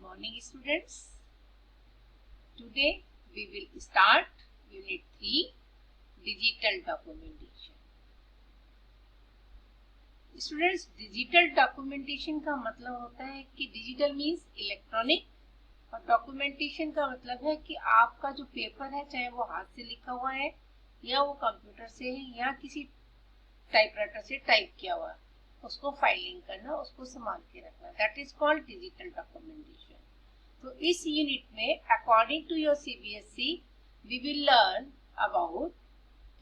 Morning students. Today we will start Unit 3 Digital Documentation. Students, digital documentation का मतलब होता है कि डिजिटल मीन्स इलेक्ट्रॉनिक और डॉक्यूमेंटेशन का मतलब है कि आपका जो पेपर है चाहे वो हाथ से लिखा हुआ है या वो कंप्यूटर से है या किसी टाइपराइटर से टाइप किया हुआ है, उसको फाइलिंग करना, उसको संभाल के रखना, that is called digital documentation. तो इस यूनिट में according to your CBSE we will learn about,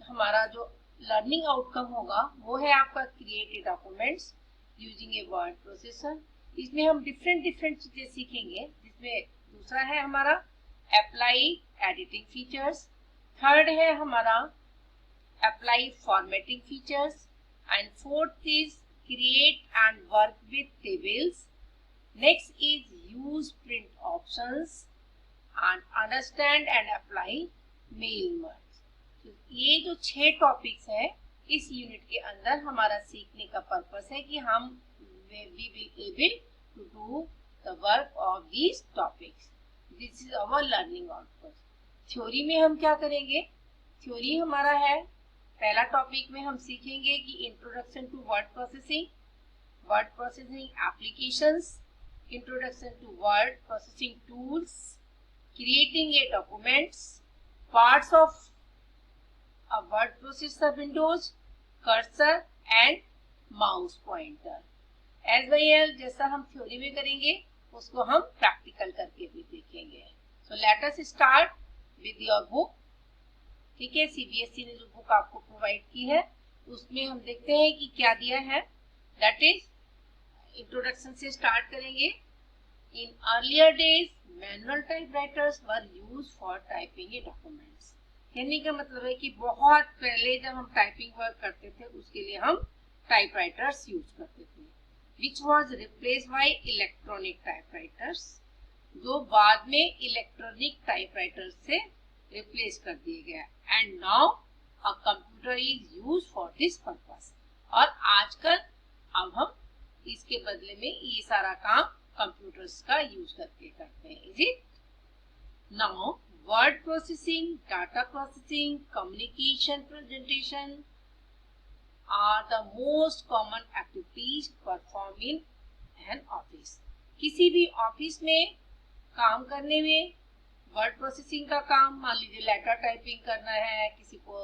हमारा जो लर्निंग आउटकम होगा वो है आपका create a documents using a word processor. इसमें हम डिफरेंट चीजें सीखेंगे, जिसमें दूसरा है हमारा अप्लाई एडिटिंग फीचर्स, थर्ड है हमारा apply formatting features and fourth is create and work with tables. Next is use print options and understand and apply mail merge. तो ये जो 6 टॉपिक्स है इस यूनिट के अंदर हमारा सीखने का पर्पस है कि हम we will able to do the work of these topics. This is our learning output. Theory में हम क्या करेंगे? थ्योरी हमारा है, पहला टॉपिक में हम सीखेंगे कि introduction to word processing applications, introduction to word processing tools, creating a documents, parts of a word processor windows, cursor and mouse pointer. As well जैसा हम थ्योरी में करेंगे उसको हम प्रैक्टिकल करके भी देखेंगे. So let us start with your book. ठीक है, सीबीएसई ने जो बुक आपको प्रोवाइड की है उसमें हम देखते हैं कि क्या दिया है. दैट इज इंट्रोडक्शन से स्टार्ट करेंगे. In earlier days, manual typewriters were used for typing a documents. कहने का मतलब है कि बहुत पहले जब हम टाइपिंग वर्क करते थे उसके लिए हम टाइपराइटर्स यूज करते थे, which was replaced by electronic typewriters, जो बाद में इलेक्ट्रॉनिक टाइपराइटर्स से रिप्लेस कर दिए गया. And now a computer is used for this purpose. और आजकल अब हम इसके बदले में ये सारा काम कंप्यूटर्स का यूज करके करते हैं. Is it? Now word processing, data processing, communication, presentation are the most common activities perform in an office. किसी भी ऑफिस में काम करने में वर्ड प्रोसेसिंग का काम, मान लीजिए लेटर टाइपिंग करना है, किसी को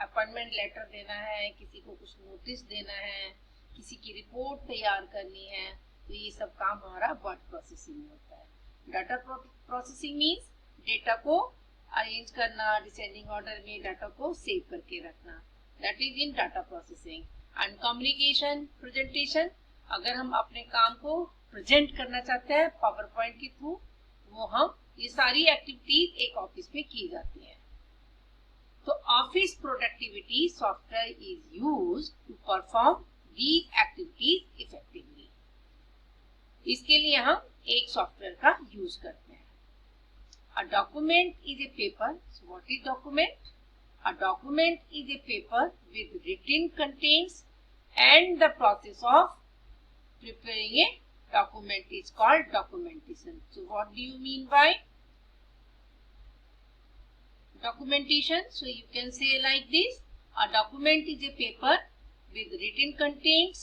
अपॉइंटमेंट लेटर देना है, किसी को कुछ नोटिस देना है, किसी की रिपोर्ट तैयार करनी है, तो ये सब काम हमारा वर्ड प्रोसेसिंग में होता है. डाटा प्रोसेसिंग मीन्स डेटा को अरेंज करना, डिसेंडिंग ऑर्डर में डाटा को सेव करके रखना, that is in data processing. And communication, presentation, अगर हम अपने काम को प्रेजेंट करना चाहते हैं पावर पॉइंट के थ्रू, वो हम ये सारी एक्टिविटीज एक ऑफिस में की जाती है. तो office productivity software is used to perform these activities effectively. इसके लिए हम एक सॉफ्टवेयर का यूज करते हैं. A document is a paper. So what is document? A document is a paper with written contents and the process of preparing a document is called documentation. So what do you mean by documentation? So you can say like this: a document is a paper with written contents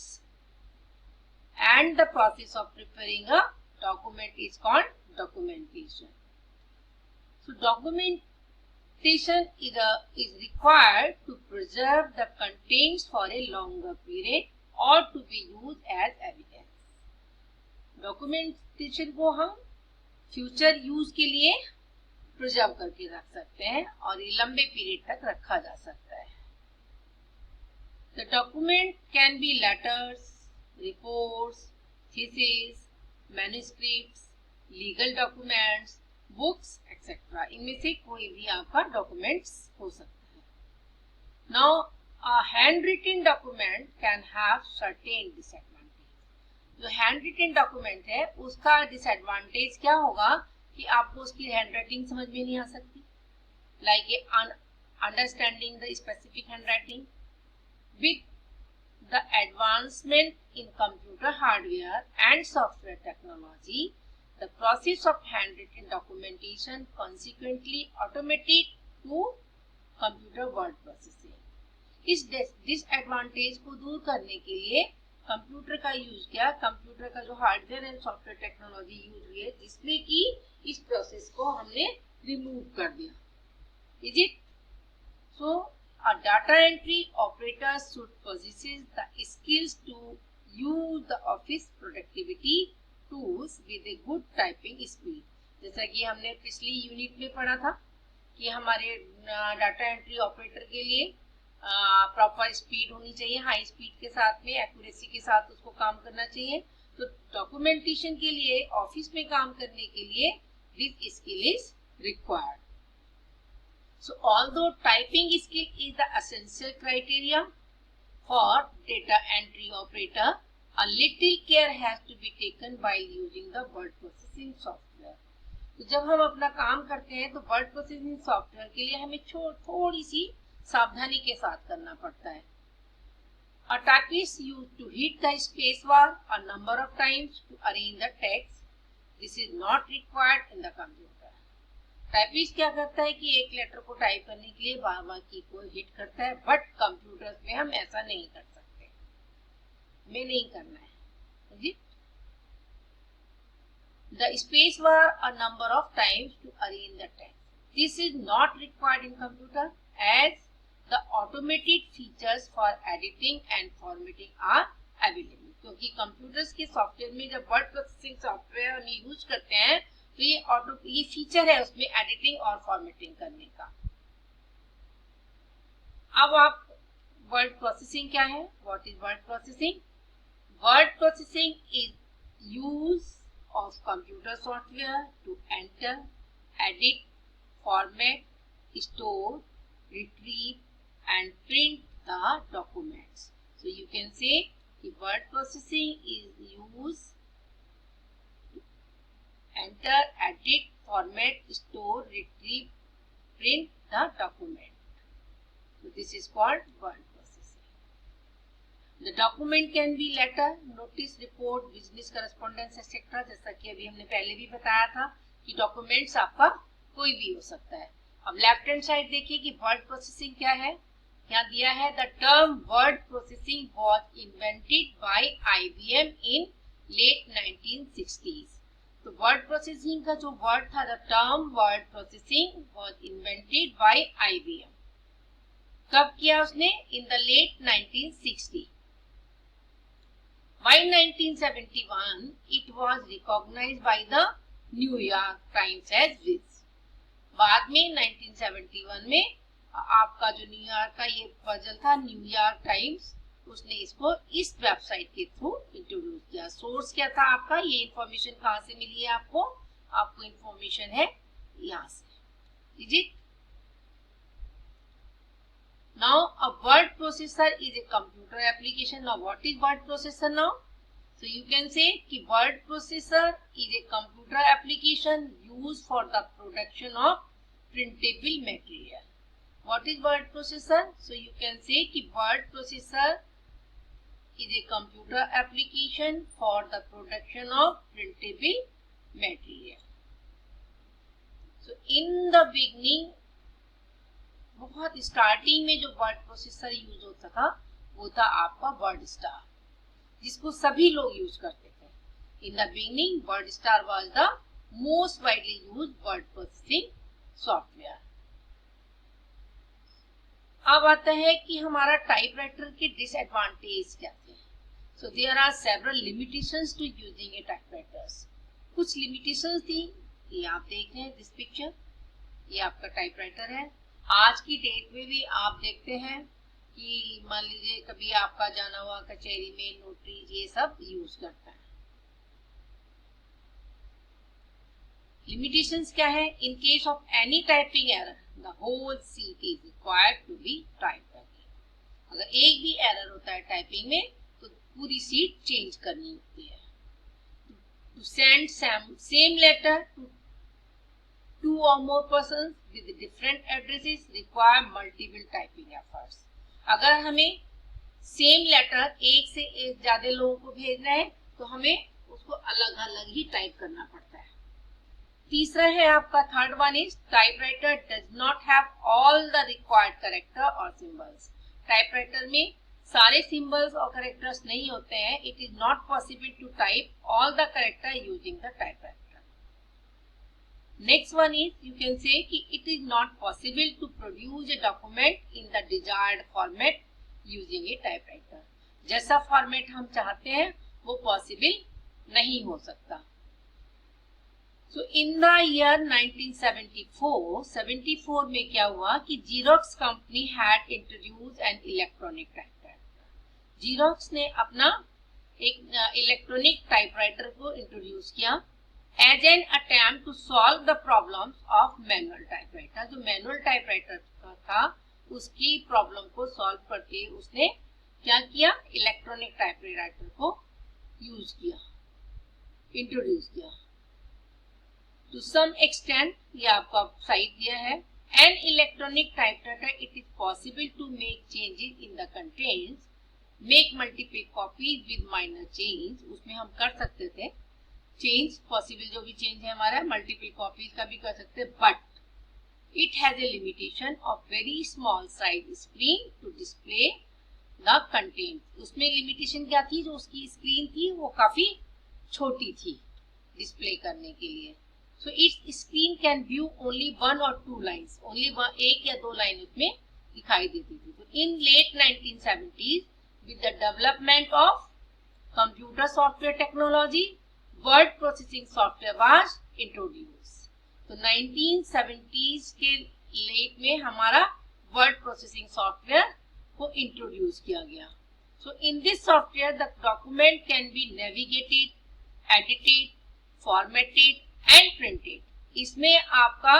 and the process of preparing a document is called documentation. So documentation is required to preserve the contents for a longer period or to be used as evidence. Documentation को हम future use के लिए preserve करके रख सकते हैं और ये लंबे पीरियड तक रखा जा सकता है. The document can be letters, reports, theses, manuscripts, legal documents, books, etc. इनमें से कोई भी आपका documents हो सकता है. Now, a handwritten document can have certain disadvantages. जो handwritten document है उसका disadvantage क्या होगा कि आपको उसकी handwriting समझ में नहीं आ सकती. Like understanding the specific handwriting. With the advancement in computer hardware and software technology, The process of handwritten documentation consequently automated to computer word processing. इस डिसएडवांटेज को दूर करने के लिए कंप्यूटर का यूज किया, कंप्यूटर का जो hardware and software technology use हुई है, जिसमें कि इस प्रोसेस को हमने रिमूव कर दिया. Is it? So a data entry operator should possess the skills to use the office productivity tools with a good typing speed. जैसा कि हमने पिछली यूनिट में पढ़ा था कि हमारे डाटा एंट्री ऑपरेटर के लिए प्रॉपर स्पीड होनी चाहिए, हाई स्पीड के साथ में एक्यूरेसी के साथ उसको काम करना चाहिए. तो डॉक्यूमेंटेशन के लिए, ऑफिस में काम करने के लिए this skill is required. So although typing skill is the essential criteria for data entry operator, a little care has to be taken while using the word processing software. तो जब हम अपना काम करते हैं तो वर्ड प्रोसेसिंग सॉफ्टवेयर के लिए हमें थोड़ी सी सावधानी के साथ करना पड़ता है. A typist used to hit the space bar a number of times to arrange the text. This is not required in the computer. Typist क्या करता है कि एक लेटर को टाइप करने के लिए बार बार की को हिट करता है, बट कंप्यूटर्स में हम ऐसा नहीं कर सकते, हमें नहीं करना है. The space bar a number of times to arrange the text. This is not required in computer as the automated features for editing and formatting are available. क्योंकि कंप्यूटर्स के सॉफ्टवेयर में जब वर्ड प्रोसेसिंग सॉफ्टवेयर हम use करते हैं तो ये feature है उसमें एडिटिंग और फॉर्मेटिंग करने का. अब आप वर्ड प्रोसेसिंग क्या है, what is word processing? Word processing is use of computer software to enter, edit, format, store, retrieve and print the documents. So you can say word processing is use enter, edit, format, store, retrieve, print the document. So this is called word processing. The document can be letter, notice, report, business correspondence, etc. जैसा कि अभी हमने पहले भी बताया था कि documents आपका कोई भी हो सकता है. अब लेफ्ट हैंड साइड देखिए कि वर्ड प्रोसेसिंग क्या है. यहाँ दिया है the term word processing was invented by IBM in late 1960s. तो वर्ड प्रोसेसिंग का जो वर्ड था, the term word processing was invented by IBM. कब किया उसने? In the late 1960. बाय 1971 it was recognised by the New York Times as this. बाद में 1971 में आपका जो न्यूयॉर्क का ये पजल था, न्यूयॉर्क टाइम्स, उसने इसको इस वेबसाइट के थ्रू इंट्रोड्यूस किया. सोर्स क्या था आपका? ये इंफॉर्मेशन कहाँ से मिली है आपको? आपको इंफॉर्मेशन है यहाँ से. Is it? Now a word processor is a computer application. Now what is word processor now? So you can say कि word processor is a computer application used for the production of printable material. What is word processor? So you can say कि word processor is a computer application for the production of printable material. So in the beginning, बहुत starting में जो word processor use होता था वो था आपका word star, जिसको सभी लोग यूज करते थे. In the beginning word star was the most widely used word processing software. अब आता है कि हमारा टाइपराइटर के डिसएडवांटेज क्या थे. So there are several limitations to using a typewriters. कुछ लिमिटेशंस थी, ये आप देख रहे हैं दिस पिक्चर, ये आपका टाइपराइटर है. आज की डेट में भी आप देखते हैं कि मान लीजिए कभी आपका जाना हुआ कचहरी में नोटरी ये सब यूज करता है. लिमिटेशंस क्या है? In case of any typing error the whole sheet is required to be typed again. अगर एक भी एरर होता है टाइपिंग में तो पूरी सीट चेंज करनी होती है. To send same letter to two or more persons with different addresses require multiple typing efforts. अगर हमें सेम लेटर एक से एक ज्यादा लोगों को भेजना है तो हमें उसको अलग अलग ही टाइप करना पड़ता है. तीसरा है आपका third one is typewriter does not have all the required character और सिंबल्स। टाइपराइटर में सारे सिंबल्स और कैरेक्टर्स नहीं होते हैं। It is not possible to type all the character using the typewriter. Next one is you can say कि it is not possible to produce a document in the desired format using a typewriter. जैसा format हम चाहते हैं वो possible नहीं हो सकता। So in the year 1974 में क्या हुआ कि Xerox company had introduced an electronic typewriter। Xerox ने अपना एक इलेक्ट्रॉनिक टाइपराइटर को इंट्रोड्यूस किया as an attempt to solve the problems of manual typewriter। जो मैनुअल टाइपराइटर था उसकी प्रॉब्लम को सॉल्व करके उसने क्या किया, इलेक्ट्रॉनिक टाइपराइटर को यूज किया, इंट्रोड्यूस किया। To some extent ये आपका साइड दिया है। An electronic typewriter it is possible to make changes in the contents, make multiple copies with minor change। उसमें हम कर सकते थे चेंज, पॉसिबल जो भी चेंज है हमारा मल्टीपल कॉपीज का भी कर सकते हैं, but it has a limitation of very small size screen to display the content. उसमें लिमिटेशन क्या थी, जो उसकी स्क्रीन थी वो काफी छोटी थी डिस्प्ले करने के लिए। So its screen can view only one or two lines, only एक या दो लाइन उसमें दिखाई देती थी। तो in late 1970s, with the development of computer software technology, word processing software was introduced। तो 1970s के लेट में हमारा word processing software को इंट्रोड्यूस किया गया। So in this software, the document can be navigated, edited, formatted and printed. इसमें आपका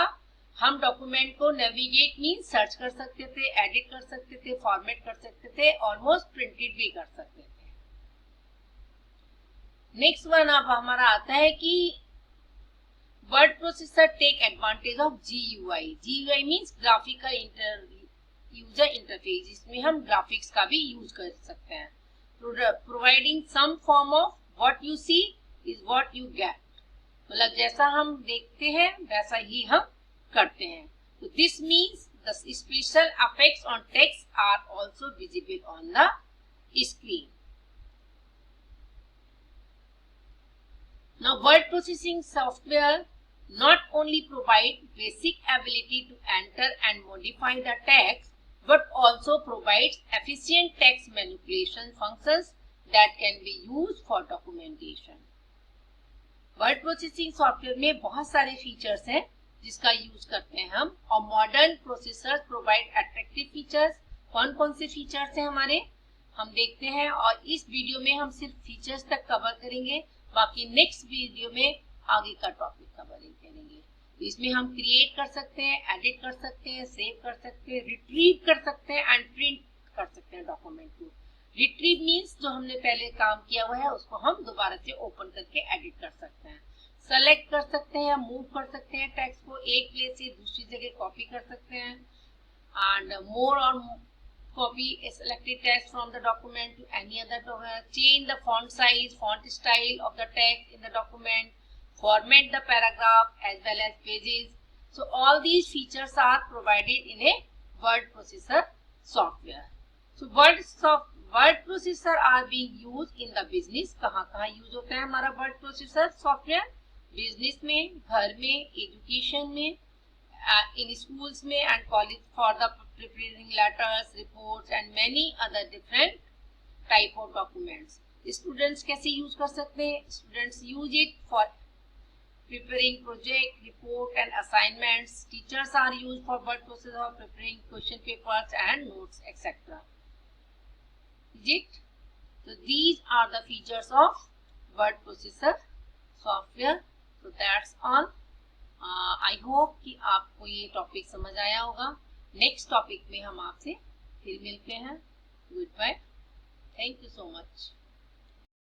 हम डॉक्यूमेंट को नेविगेट मीन सर्च कर सकते थे, एडिट कर सकते थे, फॉर्मेट कर सकते थे, ऑलमोस्ट प्रिंटेड भी कर सकते थे। नेक्स्ट वन अब हमारा आता है कि word processor take advantage of GUI। GUI means graphical user interface. इसमें हम ग्राफिक्स का भी यूज कर सकते हैं। Providing some form of what you see is what you get. मतलब जैसा हम देखते हैं वैसा ही हम करते हैं। तो this means the special effects on text are also visible on the screen. Now word processing software not only provide basic ability to enter and modify the text, but also provides efficient text manipulation functions that can be used for documentation। Word processing software में बहुत सारे features हैं जिसका use करते हैं हम, और modern processors provide attractive features. कौन कौन से फीचर्स हैं हमारे, हम देखते हैं, और इस वीडियो में हम सिर्फ फीचर्स तक कवर करेंगे, बाकी नेक्स्ट वीडियो में आगे का टॉपिक कवर करेंगे। इसमें हम क्रिएट कर सकते हैं, एडिट कर सकते हैं, सेव कर सकते हैं, रिट्रीव कर सकते हैं एंड प्रिंट कर सकते हैं डॉक्यूमेंट को। रिट्रीव मीन्स जो हमने पहले काम किया हुआ है उसको हम दोबारा से ओपन करके एडिट कर सकते हैं, सेलेक्ट कर सकते हैं, मूव कर सकते हैं, टेक्स्ट को एक प्लेस से दूसरी जगह कॉपी कर सकते हैं, एंड मोर और copy a selected text from the document to any other document, change the font size, font style of the text in the document, format the paragraph as well as pages. So all these features are provided in a word processor software. So word processor are being used in the business। कहाँ use होता है हमारा word processor software? Business में, घर में, education में, in schools में and college for the preparing letters, reports and many other different type of documents। Students कैसे यूज कर सकते हैं? Students use it for preparing project, report and assignments। Teachers are used for word processor for preparing question papers and notes etc। Is it? So these are the features of word processor software। So that's all। I hope कि आपको ये topic समझ आया होगा। Next topic में हम आपसे फिर मिलते हैं। Goodbye, thank you so much.